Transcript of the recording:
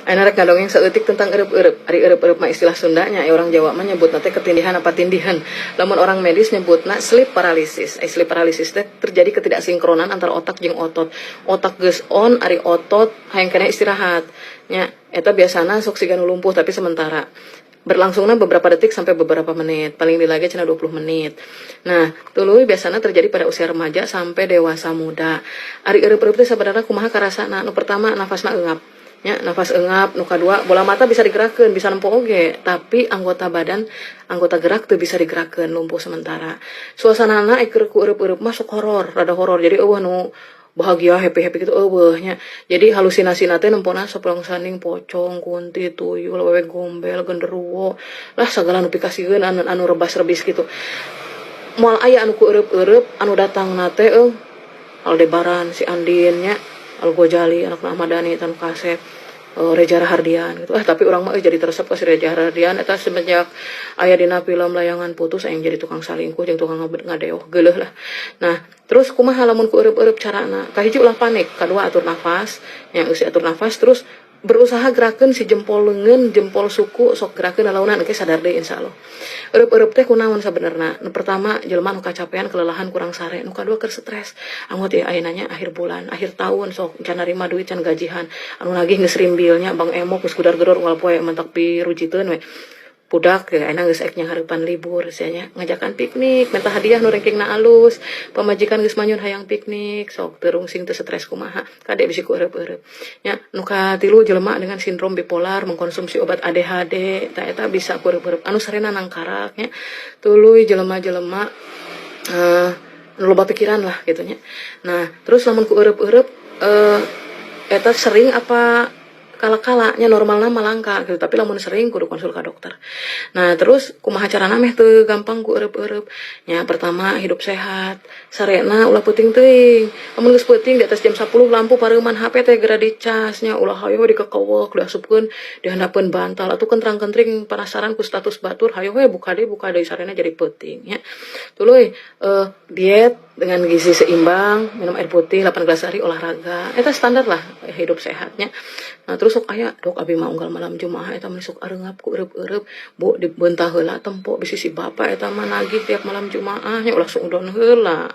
Ayeuna rek ngadongeng saeutik tentang eureub-eureub. Ari eureub-eureub mah istilah Sundanya, orang Jawa mah nyebutna teh ketindihan apa tindihan. Lamun orang medis nyebutna sleep paralysis. Sleep paralysis teh terjadi ketidaksinkronan antara otak jeung otot. Otak geus on, ari otot hayang keneh istirahat. Nya, eta biasana sok siga nu lumpuh tapi sementara. Berlangsungnya beberapa detik sampai beberapa menit, paling dilage cenah 20 menit. Nah, tuluy biasanya terjadi pada usia remaja sampai dewasa muda. Ari eureub-eureub teh sabenerna kumaha karasana? Nu pertama nafasna eungap. Ya, nafas engap, nu kadua bola mata bisa digerakkan, bisa nempo oge, tapi anggota badan, anggota gerak tuh bisa digerakkan, lumpuh sementara. Suasanana keur ku eureub-eureub mah sok horor, rada horor. Jadi eueuh nu bahagia happy gitu eueuh nya. Jadi halusinasi teh nempona soplong saning pocong, kunti, tuyul, wewe gombel, genderuwo, lah sagala nu pikasieun anu rebas-rebis gitu. Moal aya anu ku eureub-eureub anu datang teh Aldebaran, si Andin nya, Al-Ghazali, anak Ahmad Dhani, Tan Kasep, Reza Rahardian gitu. Tapi orang mah jadi teresep ke si Reza Rahardian eta semenjak aya dina film Layangan Putus aya jadi tukang salingkuh jeung tukang ngadeoh geuleuh lah. Nah, terus kumaha lamun ku eureub-eureub carana? Kahiji ulah panik, kadua atur nafas, yang geus atur nafas terus berusaha gerakeun si jempol leungeun, jempol suku sok gerakeun lalaunan engke sadar deui insyaallah. Eureub-eureub teh kunaon sabenerna? Nu pertama jelema nu kacapean, kelelahan, kurang sare, nu kadua keur stres. Anggot ya ayeuna nya akhir bulan, akhir tahun sok can narima duit can gajihan. Anu nagih geus rimbilnya Bang Emo geus gudar-gedor unggal poe mentak pirujiteun we. Budak ya ayeuna geus eknya hareupan libur sia ngajakan piknik, minta hadiah nu rankingna alus, pamajikan geus manyun hayang piknik, sok teu rungsing teu stres kumaha, kade bisi ku eureub-eureub. Nya nu katilu jelema dengan sindrom bipolar mengkonsumsi obat ADHD, eta bisa ku eureub-eureub anu sarena nangkarak nya. Tuluy jelema-jelema loba pikiran lah gitu nya. Nah, terus lamun ku eureub-eureub eta sering apa kala-kalanya normalna malangka gitu, tapi lamun sering kudu konsul ka dokter. Nah, terus kumaha carana meh teu gampang ku eureub-eureub. Nya pertama hidup sehat, sarena ulah peuting teuing. Lamun geus peuting di atas jam 10 lampu pareuman HP teh geura dicas nya, ulah hayo dikekewek, diasupkeun, dihandapeun bantal atuh kentrang-kentring penasaran ku status batur, hayo we buka deui sarena jadi peuting nya. Tuluy diet dengan gizi seimbang, minum air putih 8 gelas sehari, olahraga. Eta standar lah hidup sehatnya. Nah, terus sok aya dok abi mah unggal malam Jumaah eta mah sok areungap ku eureub-eureub, Bu dibeunta heula tempo bisi si bapa eta mah nagih tiap malam Jumaah nya ulah suudon heula.